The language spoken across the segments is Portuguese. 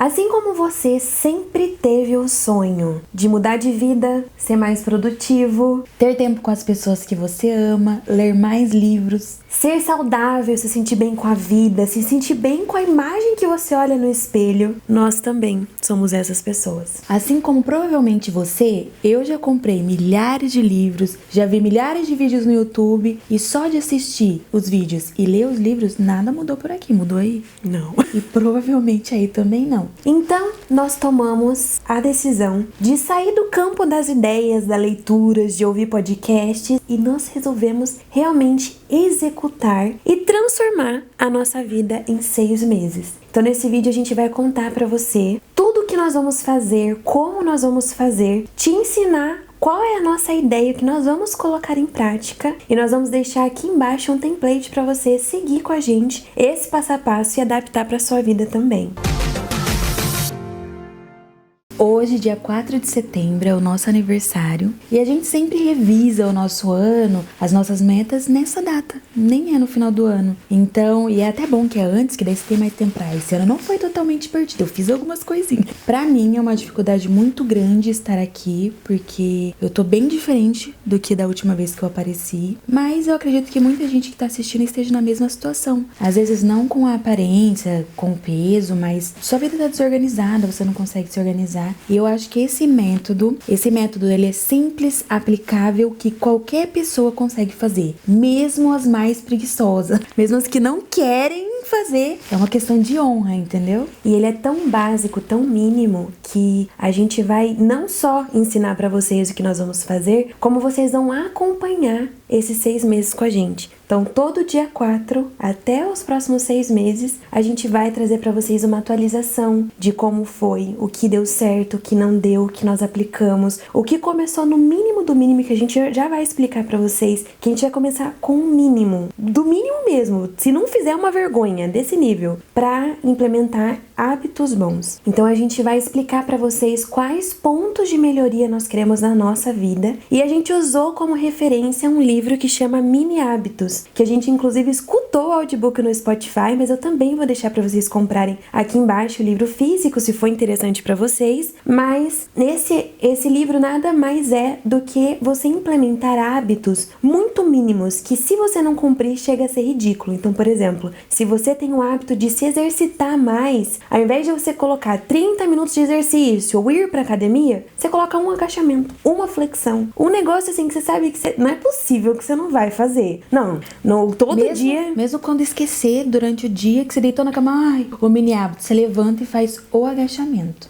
Assim como você sempre teve o sonho de mudar de vida, ser mais produtivo, ter tempo com as pessoas que você ama, ler mais livros, ser saudável, se sentir bem com a vida, se sentir bem com a imagem que você olha no espelho, nós também somos essas pessoas. Assim como provavelmente você, eu já comprei milhares de livros, já vi milhares de vídeos no YouTube e só de assistir os vídeos e ler os livros, nada mudou por aqui. Mudou aí? Não. E provavelmente aí também não. Então, nós tomamos a decisão de sair do campo das ideias, da leitura, de ouvir podcasts e nós resolvemos realmente executar e transformar a nossa vida em 6 meses. Então, nesse vídeo a gente vai contar pra você tudo o que nós vamos fazer, como nós vamos fazer, te ensinar qual é a nossa ideia que nós vamos colocar em prática e nós vamos deixar aqui embaixo um template para você seguir com a gente esse passo a passo e adaptar para sua vida também. Hoje, dia 4 de setembro, é o nosso aniversário e a gente sempre revisa o nosso ano, as nossas metas nessa data, nem é no final do ano. Então, e é até bom que é antes, que daí você tem mais tempo pra esse ano não foi totalmente perdido, eu fiz algumas coisinhas. Pra mim é uma dificuldade muito grande estar aqui, porque eu tô bem diferente do que da última vez que eu apareci, mas eu acredito que muita gente que tá assistindo esteja na mesma situação. Às vezes não com a aparência, com o peso, mas sua vida tá desorganizada, você não consegue se organizar. E eu acho que esse método ele é simples, aplicável, que qualquer pessoa consegue fazer, mesmo as mais preguiçosas, mesmo as que não querem fazer. É uma questão de honra, entendeu? E ele é tão básico, tão mínimo, que a gente vai não só ensinar pra vocês o que nós vamos fazer, como vocês vão acompanhar esses 6 meses com a gente. Então, todo dia 4, até os próximos 6 meses, a gente vai trazer pra vocês uma atualização de como foi, o que deu certo, o que não deu, o que nós aplicamos, o que começou no mínimo do mínimo, que a gente já vai explicar pra vocês, que a gente vai começar com o mínimo, do mínimo mesmo, se não fizer uma vergonha desse nível, pra implementar hábitos bons. Então, a gente vai explicar pra vocês quais pontos de melhoria nós queremos na nossa vida, e a gente usou como referência um livro que chama Mini Hábitos, que a gente inclusive escutou o audiobook no Spotify, mas eu também vou deixar para vocês comprarem aqui embaixo o livro físico, se for interessante para vocês. Mas esse livro nada mais é do que você implementar hábitos muito mínimos, que se você não cumprir, chega a ser ridículo. Então, por exemplo, se você tem o hábito de se exercitar mais, ao invés de você colocar 30 minutos de exercício ou ir pra academia, você coloca um agachamento, uma flexão, um negócio assim que você sabe que não é possível que você não vai fazer. Não, todo dia. Mesmo quando esquecer durante o dia que você deitou na cama, o mini hábito, você levanta e faz o agachamento.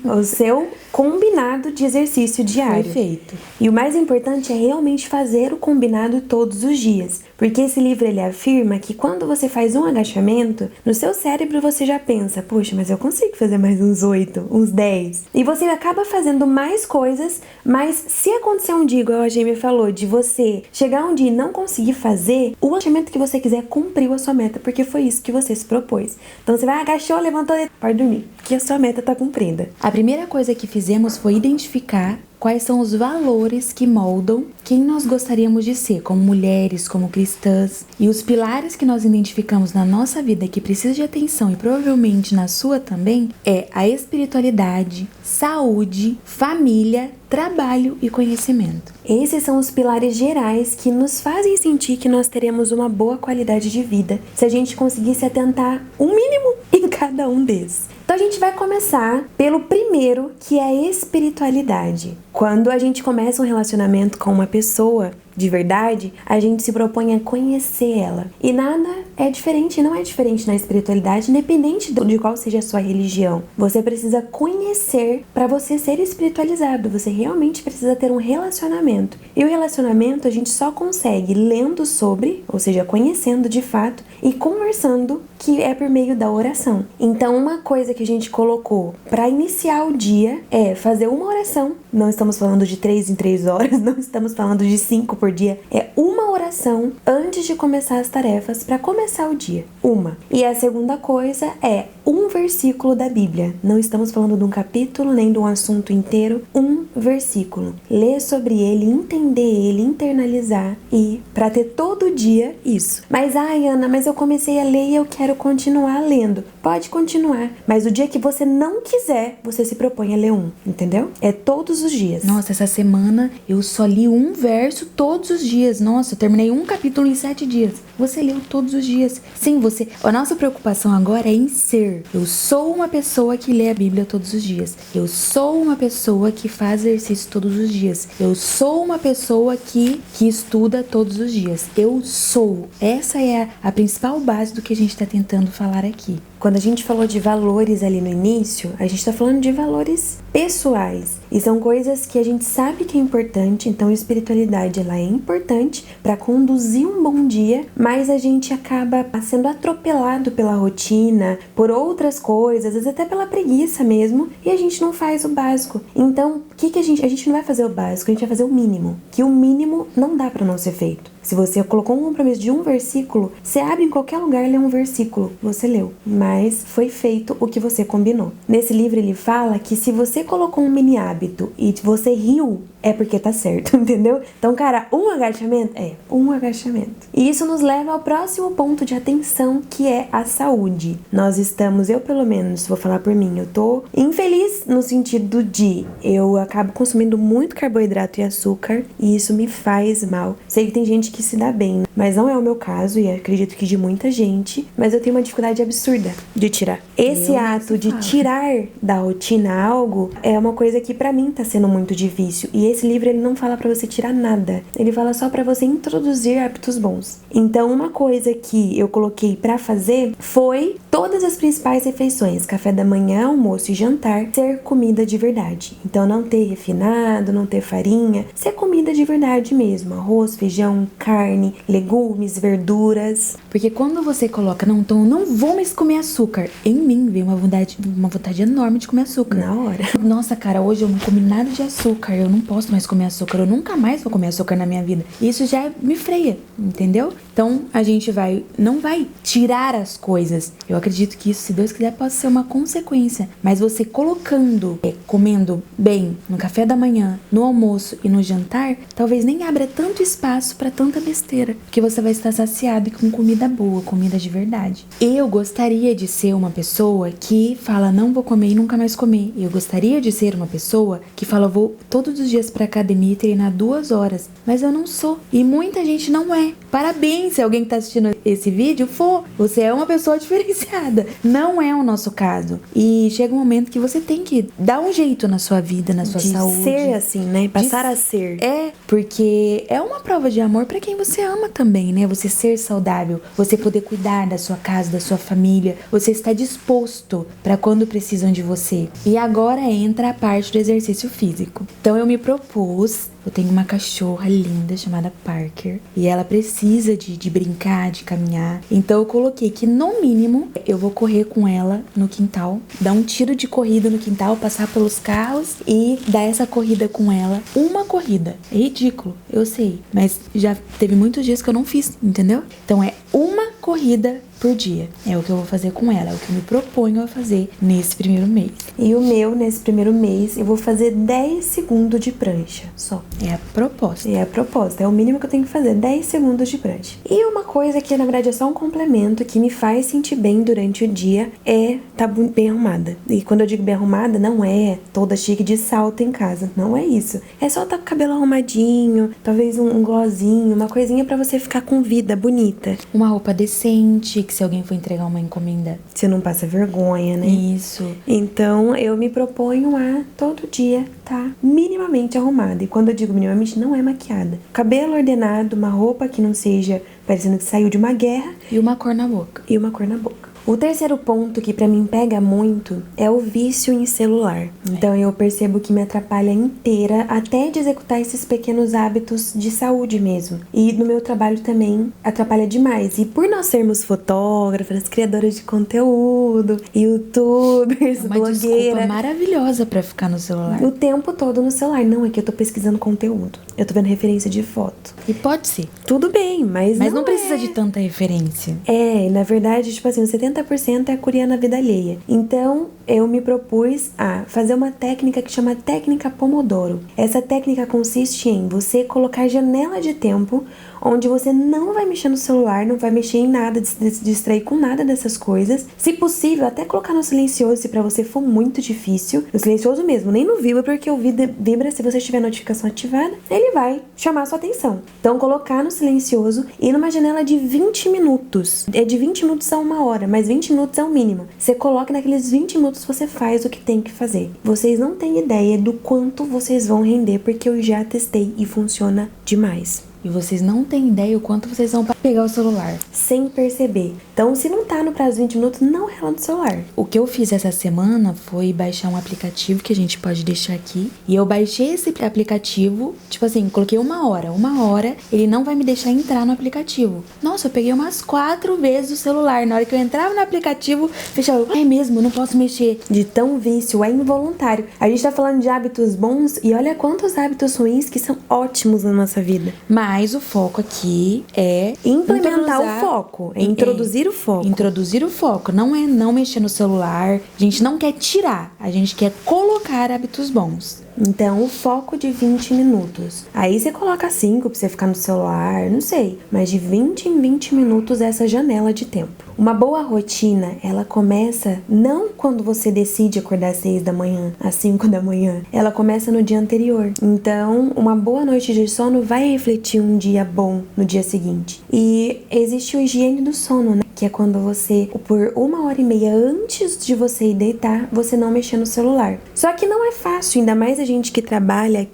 O seu combinado de exercício diário. Perfeito. E o mais importante é realmente fazer o combinado todos os dias. Porque esse livro ele afirma que quando você faz um agachamento, no seu cérebro você já pensa, poxa, mas eu consigo fazer mais uns 8, uns 10. E você acaba fazendo mais coisas, mas se acontecer um dia, igual a Jamie falou, de você chegar um dia e não conseguir fazer, o agachamento que você quiser cumpriu a sua meta, porque foi isso que você se propôs. Então você vai, agachou, levantou, pode dormir, que a sua meta tá cumprida. A primeira coisa que fizemos foi identificar quais são os valores que moldam quem nós gostaríamos de ser, como mulheres, como cristãs. E os pilares que nós identificamos na nossa vida que precisa de atenção e provavelmente na sua também é a espiritualidade, saúde, família, trabalho e conhecimento. Esses são os pilares gerais que nos fazem sentir que nós teremos uma boa qualidade de vida se a gente conseguir se atentar um mínimo em cada um desses. Então a gente vai começar pelo primeiro, que é a espiritualidade. Quando a gente começa um relacionamento com uma pessoa de verdade, a gente se propõe a conhecer ela. E nada é diferente, não é diferente na espiritualidade, independente de qual seja a sua religião. Você precisa conhecer para você ser espiritualizado. Você realmente precisa ter um relacionamento. E o relacionamento a gente só consegue lendo sobre, ou seja, conhecendo de fato, e conversando, que é por meio da oração. Então, uma coisa que a gente colocou para iniciar o dia é fazer uma oração. Não estamos falando de 3 em 3 horas, não estamos falando de 5 por dia. É uma oração oração antes de começar as tarefas para começar o dia. E a segunda coisa é um versículo da Bíblia. Não estamos falando de um capítulo nem de um assunto inteiro, um versículo. Ler sobre ele, entender ele, internalizar e para ter todo dia isso. Mas Ana, mas eu comecei a ler e eu quero continuar lendo. Pode continuar, mas o dia que você não quiser, você se propõe a ler entendeu? É todos os dias. Nossa, essa semana eu só li um verso todos os dias. Nossa, eu terminei um capítulo em 7 dias. Você leu todos os dias. Sim, a nossa preocupação agora é em ser. Eu sou uma pessoa que lê a Bíblia todos os dias. Eu sou uma pessoa que faz exercício todos os dias. Eu sou uma pessoa que estuda todos os dias. Eu sou. Essa é a principal base do que a gente está tentando falar aqui. Quando a gente falou de valores ali no início, a gente tá falando de valores pessoais. E são coisas que a gente sabe que é importante, então a espiritualidade ela é importante para conduzir um bom dia, mas a gente acaba sendo atropelado pela rotina, por outras coisas, às vezes até pela preguiça mesmo, e a gente não faz o básico. Então, a gente não vai fazer o básico, a gente vai fazer o mínimo, que o mínimo não dá para não ser feito. Se você colocou um compromisso de um versículo, você abre em qualquer lugar e lê um versículo, você leu, mas foi feito o que você combinou. Nesse livro ele fala que se você colocou um mini hábito e você riu, é porque tá certo, entendeu? Então, cara, um agachamento é um agachamento. E isso nos leva ao próximo ponto de atenção, que é a saúde. Nós estamos, eu pelo menos, vou falar por mim, eu tô infeliz no sentido de eu acabo consumindo muito carboidrato e açúcar e isso me faz mal. Sei que tem gente que se dá bem, mas não é o meu caso e acredito que de muita gente, mas eu tenho uma dificuldade absurda de tirar. Esse ato de tirar da rotina algo é uma coisa que pra mim tá sendo muito difícil. E esse livro ele não fala pra você tirar nada, ele fala só pra você introduzir hábitos bons. Então uma coisa que eu coloquei pra fazer foi todas as principais refeições, café da manhã, almoço e jantar, ser comida de verdade. Então não ter refinado, não ter farinha, ser comida de verdade mesmo, arroz, feijão, carne, legumes, verduras. Porque quando você coloca, então eu não vou mais comer açúcar, em mim vem uma vontade enorme de comer açúcar. Na hora. Nossa, cara, hoje eu não comi nada de açúcar, eu não posso mais comer açúcar, eu nunca mais vou comer açúcar na minha vida. Isso já me freia, entendeu? Então a gente não vai tirar as coisas. Eu acredito que isso, se Deus quiser, pode ser uma consequência. Mas você colocando, comendo bem no café da manhã, no almoço e no jantar, talvez nem abra tanto espaço pra tanta besteira, porque você vai estar saciado com comida boa, comida de verdade. Eu gostaria de ser uma pessoa que fala, não vou comer e nunca mais comer. Eu gostaria de ser uma pessoa que fala, vou todos os dias pra academia e treinar 2 horas. Mas eu não sou. E muita gente não é. Parabéns se alguém que tá assistindo esse vídeo for. Você é uma pessoa diferenciada. Não é o nosso caso. E chega um momento que você tem que dar um jeito na sua vida, na sua saúde. De ser assim, né? Passar a ser. É, porque é uma prova de amor pra quem você ama também, né? Você ser saudável, você poder cuidar da sua casa, da sua família, você está disposto pra quando precisam de você. E agora entra a parte do exercício físico. Então eu me propus, eu tenho uma cachorra linda chamada Parker e ela precisa de brincar, de caminhar. Então eu coloquei que no mínimo eu vou correr com ela no quintal, dar um tiro de corrida no quintal, passar pelos carros e dar essa corrida com ela. Uma corrida. É ridículo, eu sei, mas já teve muitos dias que eu não fiz, entendeu? Então é uma corrida por dia. É o que eu vou fazer com ela, é o que eu me proponho a fazer nesse primeiro mês. E o meu, nesse primeiro mês, eu vou fazer 10 segundos de prancha, só. É a proposta. É a proposta, é o mínimo que eu tenho que fazer, 10 segundos de prancha. E uma coisa que, na verdade, é só um complemento que me faz sentir bem durante o dia é estar bem arrumada. E quando eu digo bem arrumada, não é toda chique de salto em casa, não é isso. É só estar com o cabelo arrumadinho, talvez um glossinho, uma coisinha pra você ficar com vida, bonita. Uma roupa decente, que se alguém for entregar uma encomenda, você não passa vergonha, né? Isso. Então, eu me proponho a todo dia tá minimamente arrumada. E quando eu digo minimamente, não é maquiada. Cabelo ordenado, uma roupa que não seja parecendo que saiu de uma guerra. E uma cor na boca. E uma cor na boca. O terceiro ponto que pra mim pega muito é o vício em celular. Então eu percebo que me atrapalha inteira até de executar esses pequenos hábitos de saúde mesmo. E no meu trabalho também atrapalha demais. E por nós sermos fotógrafas, criadoras de conteúdo, youtubers, Uma blogueira, desculpa maravilhosa pra ficar no celular. o tempo todo no celular. Não, é que eu tô pesquisando conteúdo. Eu tô vendo referência de foto. E pode ser. Tudo bem, mas não precisa de tanta referência. Na verdade, tipo assim, 70% é a curia na vida alheia. Então, eu me propus a fazer uma técnica que chama técnica Pomodoro. Essa técnica consiste em você colocar janela de tempo onde você não vai mexer no celular, não vai mexer em nada, se distrair com nada dessas coisas. Se possível, até colocar no silencioso, se pra você for muito difícil. No silencioso mesmo, nem no vibra, porque o vibra, se você tiver a notificação ativada, ele vai chamar a sua atenção. Então, colocar no silencioso e numa janela de 20 minutos. É de 20 minutos a 1 hora, mas 20 minutos é o mínimo. Você coloca naqueles 20 minutos, você faz o que tem que fazer. Vocês não têm ideia do quanto vocês vão render, porque eu já testei e funciona demais. E vocês não têm ideia o quanto vocês vão pegar o celular. Sem perceber. Então, se não tá no prazo de 20 minutos, não rela no celular. O que eu fiz essa semana foi baixar um aplicativo que a gente pode deixar aqui. E eu baixei esse aplicativo, tipo assim, coloquei 1 hora. 1 hora, ele não vai me deixar entrar no aplicativo. Nossa, eu peguei umas 4 vezes o celular. Na hora que eu entrava no aplicativo, fechava. É mesmo, não posso mexer. De tão vício, é involuntário. A gente tá falando de hábitos bons e olha quantos hábitos ruins que são ótimos na nossa vida. Mas o foco aqui é implementar o foco, é introduzir o foco. Introduzir o foco, não é não mexer no celular. A gente não quer tirar, a gente quer colocar hábitos bons. Então, o foco de 20 minutos. Aí você coloca 5 pra você ficar no celular, não sei. Mas de 20 em 20 minutos essa janela de tempo. Uma boa rotina, ela começa não quando você decide acordar às 6 da manhã, às 5 da manhã. Ela começa no dia anterior. Então, uma boa noite de sono vai refletir um dia bom no dia seguinte. E existe o higiene do sono, né? Que é quando você, por 1h30 antes de você ir deitar, você não mexer no celular. Só que não é fácil, ainda mais a gente que trabalha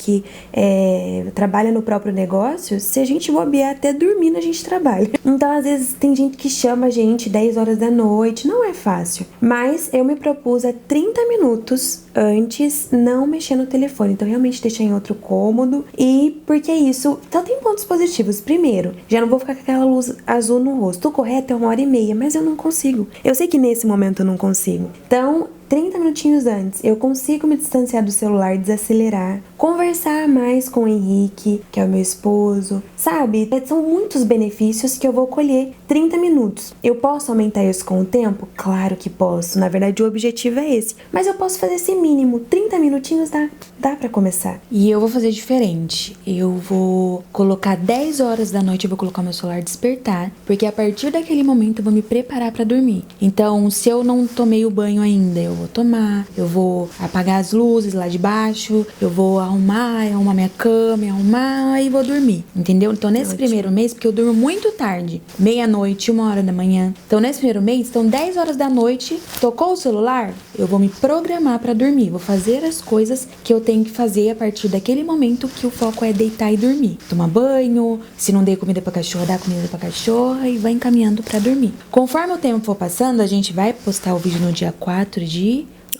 trabalha no próprio negócio. Se a gente bobear até dormindo, a gente trabalha. Então, às vezes, tem gente que chama a gente 10 horas da noite, não é fácil. Mas eu me propus a 30 minutos antes não mexer no telefone. Então, realmente deixar em outro cômodo. E porque isso só tem pontos positivos. Primeiro, já não vou ficar com aquela luz azul no rosto. O correto é 1h30, mas eu não consigo. Eu sei que nesse momento eu não consigo. Então, 30 minutinhos antes, eu consigo me distanciar do celular, desacelerar, conversar mais com o Henrique, que é o meu esposo, sabe? São muitos benefícios que eu vou colher 30 minutos. Eu posso aumentar isso com o tempo? Claro que posso. Na verdade, o objetivo é esse. Mas eu posso fazer esse mínimo. 30 minutinhos dá pra começar. E eu vou fazer diferente. Eu vou colocar 10 horas da noite, eu vou colocar meu celular despertar, porque a partir daquele momento eu vou me preparar pra dormir. Então, se eu não tomei o banho ainda, eu vou tomar, eu vou apagar as luzes lá de baixo, eu vou arrumar minha cama, arrumar e vou dormir, entendeu? Então nesse primeiro mês, porque eu durmo muito tarde, meia-noite, 1h da manhã, então nesse primeiro mês, então 10 horas da noite, tocou o celular, eu vou me programar pra dormir, vou fazer as coisas que eu tenho que fazer a partir daquele momento que o foco é deitar e dormir. Tomar banho, se não dei comida pra cachorra, dá comida pra cachorra e vai encaminhando pra dormir. Conforme o tempo for passando, a gente vai postar o vídeo no dia 4 de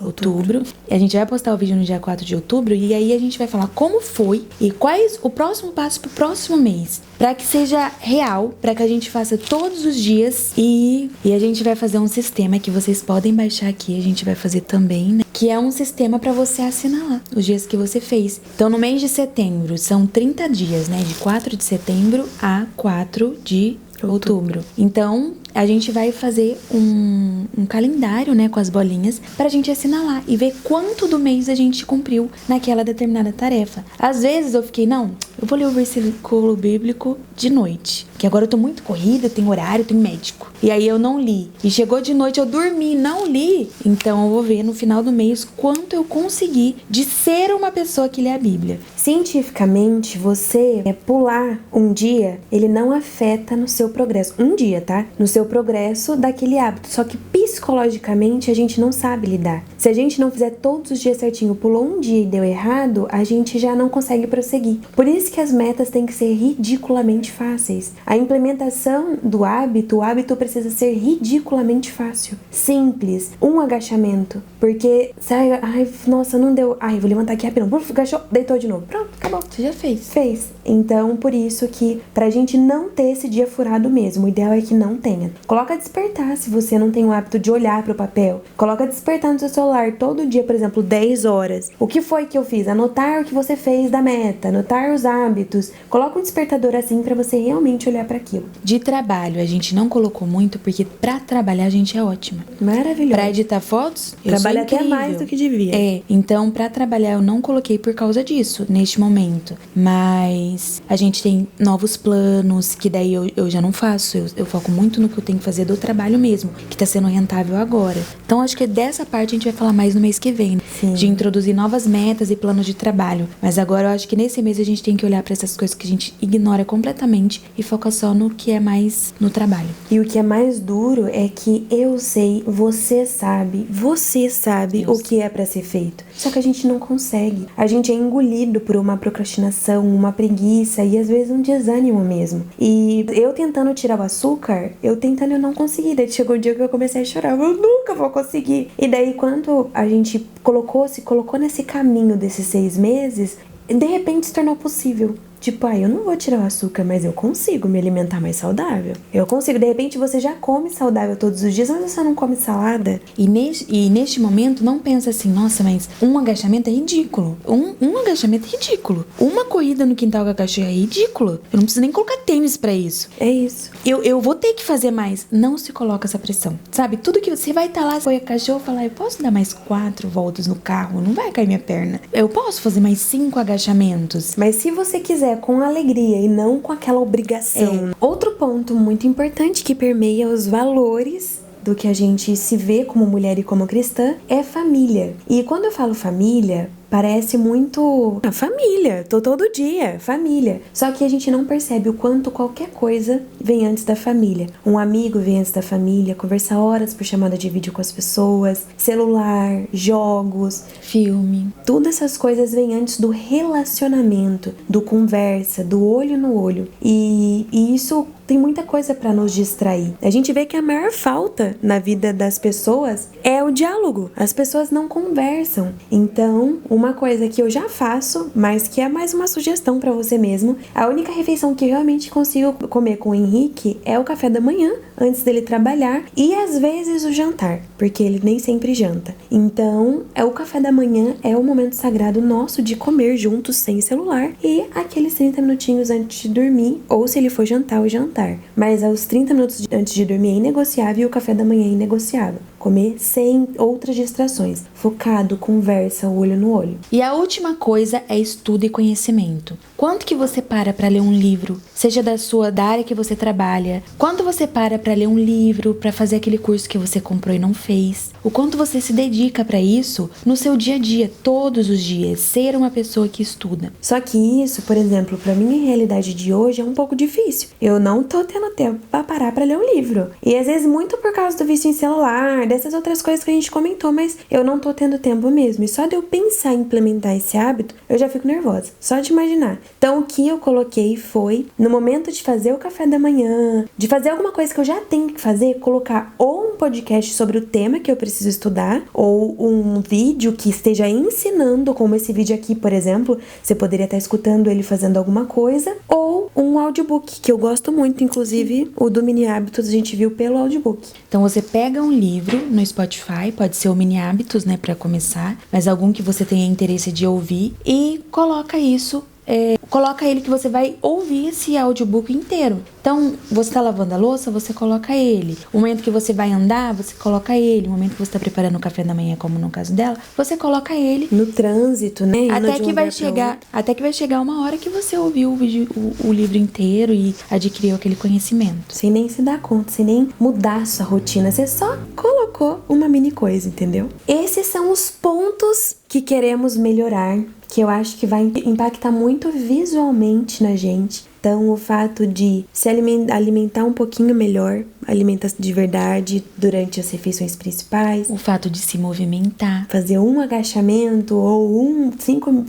outubro. A gente vai postar o vídeo no dia 4 de outubro e aí a gente vai falar como foi e quais o próximo passo pro próximo mês, para que seja real, para que a gente faça todos os dias e a gente vai fazer um sistema que vocês podem baixar aqui, a gente vai fazer também, né? Que é um sistema para você assinalar os dias que você fez. Então no mês de setembro são 30 dias, né? De 4 de setembro a 4 de outubro. Então, a gente vai fazer um calendário, né, com as bolinhas, pra gente assinalar e ver quanto do mês a gente cumpriu naquela determinada tarefa. Às vezes eu fiquei, não, eu vou ler o versículo bíblico de noite, que agora eu tô muito corrida, tem horário, tem médico. E aí eu não li. E chegou de noite, eu dormi, não li. Então eu vou ver no final do mês quanto eu consegui de ser uma pessoa que lê a Bíblia. Cientificamente, você pular um dia, ele não afeta no seu progresso. Um dia, tá? No seu progresso daquele hábito. Só que psicologicamente a gente não sabe lidar. Se a gente não fizer todos os dias certinho, pulou um dia e deu errado, a gente já não consegue prosseguir. Por isso isso que as metas têm que ser ridiculamente fáceis. A implementação do hábito, o hábito precisa ser ridiculamente fácil. Simples. Um agachamento. Porque, ai, nossa, não deu. Ai, vou levantar aqui rapidão. Agachou, deitou de novo. Pronto, acabou. Você já fez. Fez. Então, por isso que, pra gente não ter esse dia furado mesmo, o ideal é que não tenha. Coloca despertar se você não tem o hábito de olhar pro papel. Coloca despertar no seu celular todo dia, por exemplo, 10 horas. O que foi que eu fiz? Anotar o que você fez da meta, anotar os hábitos. Coloca um despertador assim pra você realmente olhar pra aquilo. De trabalho, a gente não colocou muito, porque pra trabalhar a gente é ótima. Maravilhoso. Pra editar fotos, eu Trabalha sou incrível. até mais do que devia. Então pra trabalhar eu não coloquei por causa disso, neste momento. Mas a gente tem novos planos, que daí eu já não faço. Eu foco muito no que eu tenho que fazer do trabalho mesmo, que tá sendo rentável agora. Então acho que dessa parte a gente vai falar mais no mês que vem. Sim. De introduzir novas metas e planos de trabalho. Mas agora eu acho que nesse mês a gente tem que olhar pra essas coisas que a gente ignora completamente e foca só no que é mais no trabalho. E o que é mais duro é que eu sei, você sabe o que é pra ser feito. Só que a gente não consegue. A gente é engolido por uma procrastinação, uma preguiça e às vezes um desânimo mesmo. E eu tentando tirar o açúcar, eu não consegui. Daí chegou um dia que eu comecei a chorar, eu nunca vou conseguir. E daí quando a gente se colocou nesse caminho desses 6 meses, de repente se tornou possível. Tipo, eu não vou tirar o açúcar, mas eu consigo me alimentar mais saudável. Eu consigo. De repente, você já come saudável todos os dias, mas você não come salada. E neste momento, não pensa assim, nossa, mas um agachamento é ridículo. Um agachamento é ridículo. Uma corrida no quintal com a cachorra é ridículo. Eu não preciso nem colocar tênis pra isso. É isso. Eu vou ter que fazer mais. Não se coloca essa pressão. Sabe, tudo que você vai estar lá, foi a cachorra falar, eu posso dar mais 4 voltas no carro? Não vai cair minha perna. Eu posso fazer mais 5 agachamentos. Mas se você quiser com alegria e não com aquela obrigação. Outro ponto muito importante que permeia os valores do que a gente se vê como mulher e como cristã é família. E quando eu falo família, parece muito família, tô todo dia, família. Só que a gente não percebe o quanto qualquer coisa vem antes da família. Um amigo vem antes da família, conversar horas por chamada de vídeo com as pessoas, celular, jogos, filme. Todas essas coisas vêm antes do relacionamento, do conversa, do olho no olho. E isso tem muita coisa pra nos distrair. A gente vê que a maior falta na vida das pessoas é o diálogo. As pessoas não conversam. Então, uma coisa que eu já faço, mas que é mais uma sugestão pra você mesmo, a única refeição que eu realmente consigo comer com o Henrique é o café da manhã, antes dele trabalhar, e às vezes o jantar, porque ele nem sempre janta. Então, o café da manhã é o momento sagrado nosso de comer juntos, sem celular, e aqueles 30 minutinhos antes de dormir, ou se ele for jantar, o jantar. Mas aos 30 minutos antes de dormir é inegociável e o café da manhã é inegociável. Comer sem outras distrações. Focado, conversa, olho no olho. E a última coisa é estudo e conhecimento. Quanto que você para pra ler um livro, seja da área que você trabalha? Quanto você para pra ler um livro, pra fazer aquele curso que você comprou e não fez? O quanto você se dedica pra isso no seu dia a dia, todos os dias, ser uma pessoa que estuda. Só que isso, por exemplo, pra minha realidade de hoje é um pouco difícil. Eu não tô tendo tempo pra parar pra ler um livro. E às vezes muito por causa do vício em celular, dessas outras coisas que a gente comentou, mas eu não tô tendo tempo mesmo. E só de eu pensar em implementar esse hábito, eu já fico nervosa. Só de imaginar. Então o que eu coloquei foi, no momento de fazer o café da manhã, de fazer alguma coisa que eu já tenho que fazer, colocar ou um podcast sobre o tema que eu preciso estudar, ou um vídeo que esteja ensinando, como esse vídeo aqui, por exemplo, você poderia estar escutando ele fazendo alguma coisa, ou um audiobook, que eu gosto muito, inclusive o do Mini Hábitos a gente viu pelo audiobook. Então você pega um livro no Spotify, pode ser o Mini Hábitos, né, pra começar, mas algum que você tenha interesse de ouvir, e coloca isso, coloca ele que você vai ouvir esse audiobook inteiro. Então, você tá lavando a louça, você coloca ele. O momento que você vai andar, você coloca ele. O momento que você tá preparando o café da manhã, como no caso dela, você coloca ele. No trânsito, né? Até que vai chegar uma hora que você ouviu o livro inteiro e adquiriu aquele conhecimento. Sem nem se dar conta, sem nem mudar a sua rotina. Você só colocou uma mini coisa, entendeu? Esses são os pontos que queremos melhorar, que eu acho que vai impactar muito visualmente na gente. Então, o fato de se alimentar um pouquinho melhor, alimentar de verdade durante as refeições principais. O fato de se movimentar. Fazer um agachamento ou 5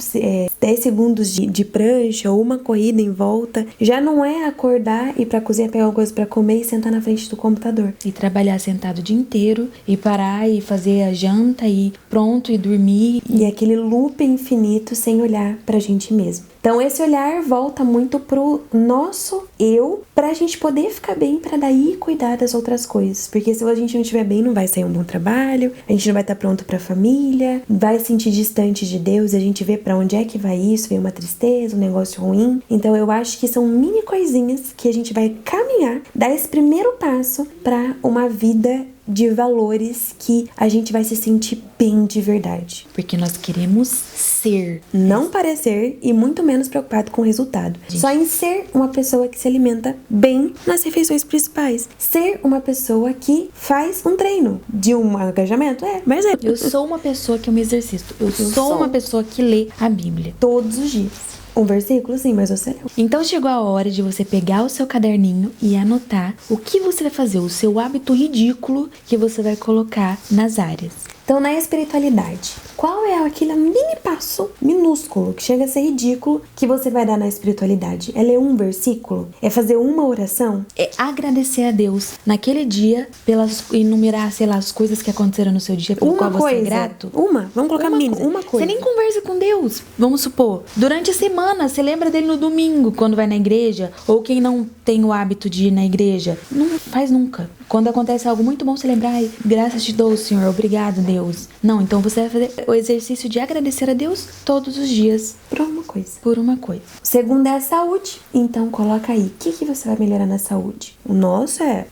10 segundos de prancha ou uma corrida em volta. Já não é acordar, ir pra cozinha, pegar uma coisa pra comer e sentar na frente do computador. E trabalhar sentado o dia inteiro, e parar e fazer a janta e pronto, e dormir. E aquele loop infinito sem olhar pra gente mesmo. Então esse olhar volta muito pro nosso eu, pra gente poder ficar bem, pra daí cuidar das outras coisas. Porque se a gente não estiver bem, não vai sair um bom trabalho, a gente não vai estar pronto pra família, vai se sentir distante de Deus, e a gente vê pra onde é que vai isso, vem uma tristeza, um negócio ruim. Então eu acho que são mini coisinhas que a gente vai caminhar, dar esse primeiro passo pra uma vida de valores que a gente vai se sentir bem de verdade. Porque nós queremos ser. Não parecer e muito menos preocupado com o resultado. Só em ser uma pessoa que se alimenta bem nas refeições principais. Ser uma pessoa que faz um treino de um engajamento. Mas eu sou uma pessoa que eu me exercito. Eu sou uma pessoa que lê a Bíblia. Todos os dias. Um versículo, sim, mas você leu. Então chegou a hora de você pegar o seu caderninho e anotar o que você vai fazer, o seu hábito ridículo que você vai colocar nas áreas. Então, na espiritualidade, qual é aquele mini passo minúsculo, que chega a ser ridículo, que você vai dar na espiritualidade? É ler um versículo? É fazer uma oração? É agradecer a Deus naquele dia, enumerar, sei lá, as coisas que aconteceram no seu dia, pelo qual você é grato? Vamos colocar uma coisa. Você nem conversa com Deus. Vamos supor, durante a semana, você lembra dele no domingo, quando vai na igreja, ou quem não tem o hábito de ir na igreja, não faz nunca. Quando acontece algo muito bom, você lembra, ai, graças te dou, Senhor, obrigado, Deus. Não, então você vai fazer o exercício de agradecer a Deus todos os dias. Por uma coisa. O segundo é a saúde. Então, coloca aí, o que você vai melhorar na saúde? O nosso é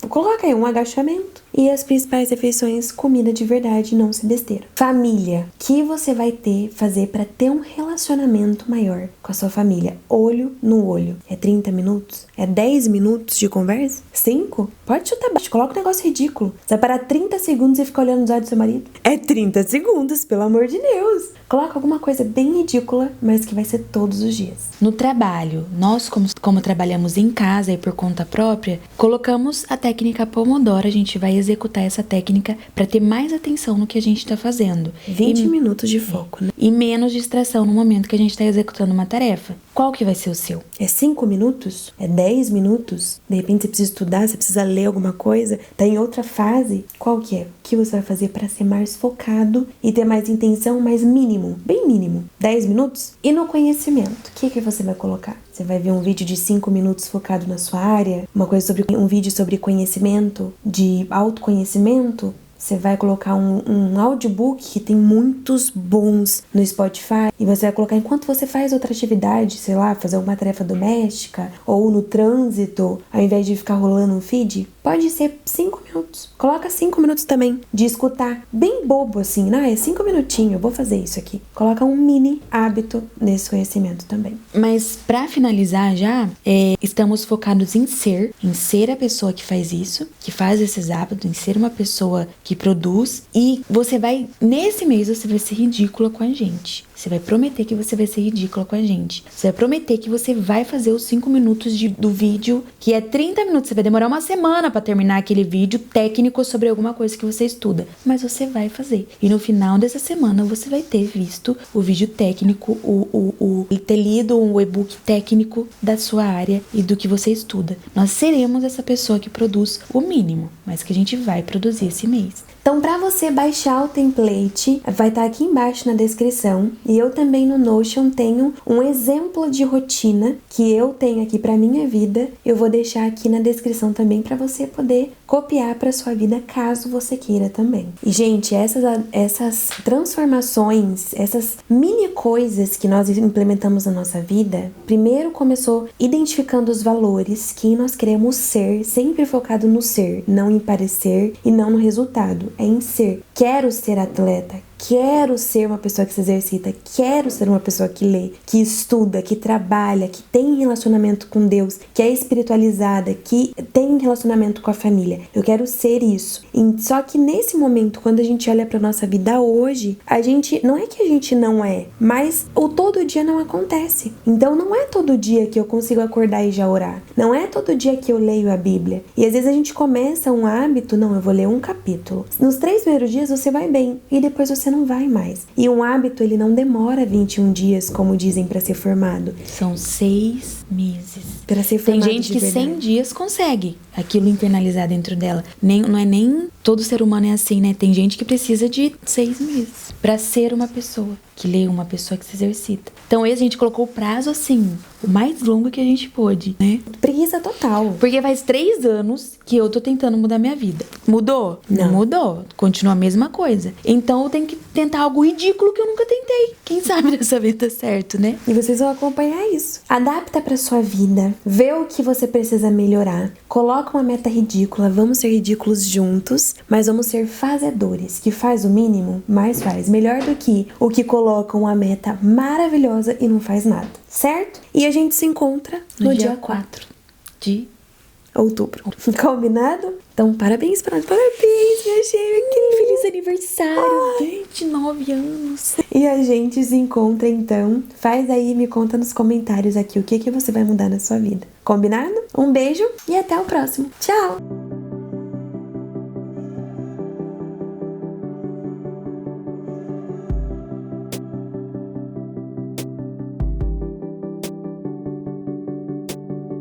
coloca aí um agachamento. E as principais refeições, comida de verdade, não se besteira. Família. O que você vai fazer para ter um relacionamento maior com a sua família? Olho no olho. É 30 minutos? É 10 minutos de conversa? 5? Pode chutar baixo. Coloca um negócio ridículo. Você vai parar 30 segundos e ficar olhando os olhos do seu marido? É 30 segundos, pelo amor de Deus. Coloca alguma coisa bem ridícula, mas que vai ser todos os dias. No trabalho, nós como trabalhamos em casa e por conta própria, colocamos a técnica Pomodoro. A gente vai executar essa técnica para ter mais atenção no que a gente está fazendo. 20 minutos de foco, né? E menos distração no momento que a gente está executando uma tarefa. Qual que vai ser o seu? É 5 minutos? É 10 minutos? De repente você precisa estudar, você precisa ler alguma coisa, tá em outra fase? Qual que é? O que você vai fazer para ser mais focado e ter mais intenção, mais mínimo? Bem mínimo. 10 minutos? E no conhecimento, o que você vai colocar? Você vai ver um vídeo de 5 minutos focado na sua área? Um vídeo sobre conhecimento, de autoconhecimento? Você vai colocar um audiobook que tem muitos bons no Spotify e você vai colocar enquanto você faz outra atividade, sei lá, fazer alguma tarefa doméstica ou no trânsito, ao invés de ficar rolando um feed. Pode ser 5 minutos. Coloca 5 minutos também de escutar. Bem bobo assim, né? É 5 minutinhos, eu vou fazer isso aqui. Coloca um mini hábito nesse conhecimento também. Mas pra finalizar já, estamos focados em ser a pessoa que faz isso, que faz esses hábitos, em ser uma pessoa que produz. E nesse mês você vai ser ridícula com a gente. Você vai prometer que você vai ser ridícula com a gente. Você vai prometer que você vai fazer os 5 minutos do vídeo, que é 30 minutos. Você vai demorar uma semana pra terminar aquele vídeo técnico sobre alguma coisa que você estuda. Mas você vai fazer. E no final dessa semana você vai ter visto o vídeo técnico, ter lido o e-book técnico da sua área e do que você estuda. Nós seremos essa pessoa que produz o mínimo, mas que a gente vai produzir esse mês. Então, para você baixar o template, vai estar aqui embaixo na descrição. E eu também no Notion tenho um exemplo de rotina que eu tenho aqui para minha vida. Eu vou deixar aqui na descrição também para você poder copiar para sua vida, caso você queira também. E, gente, essas transformações, essas mini coisas que nós implementamos na nossa vida, primeiro começou identificando os valores que nós queremos ser, sempre focado no ser, não em parecer e não no resultado. É em ser. Quero ser atleta, quero ser uma pessoa que se exercita, quero ser uma pessoa que lê, que estuda, que trabalha, que tem relacionamento com Deus, que é espiritualizada, que tem relacionamento com a família. Eu quero ser isso. Só que nesse momento, quando a gente olha pra nossa vida hoje, não é que a gente não é, mas o todo dia não acontece. Então não é todo dia que eu consigo acordar e já orar. Não é todo dia que eu leio a Bíblia. E às vezes a gente começa um hábito, não, eu vou ler um capítulo. Nos 3 primeiros dias você vai bem, e depois você você não vai mais. E um hábito, ele não demora 21 dias, como dizem, pra ser formado. São 6 meses. Pra ser Tem formado gente de que 100 verdade. dias consegue aquilo internalizar dentro dela. Não é nem todo ser humano é assim, né? Tem gente que precisa de 6 meses pra ser uma pessoa que lê, uma pessoa que se exercita. Então, esse a gente colocou o prazo assim, o mais longo que a gente pôde, né? Preguiça total. Porque faz 3 anos que eu tô tentando mudar minha vida. Mudou? Não mudou. Continua a mesma coisa. Então, eu tenho que tentar algo ridículo que eu nunca tentei. Quem sabe dessa vez tá certo, né? E vocês vão acompanhar isso. Adapta pra sua vida, vê o que você precisa melhorar, coloca uma meta ridícula, vamos ser ridículos juntos, mas vamos ser fazedores, que faz o mínimo, mais faz. Melhor do que o que coloca uma meta maravilhosa e não faz nada, certo? E a gente se encontra no dia 4 de outubro. Combinado? Então, parabéns pra nós. Parabéns, minha gêmea. Que feliz aniversário. 29 anos. E a gente se encontra, então. Faz aí e me conta nos comentários aqui o que você vai mudar na sua vida. Combinado? Um beijo e até o próximo. Tchau!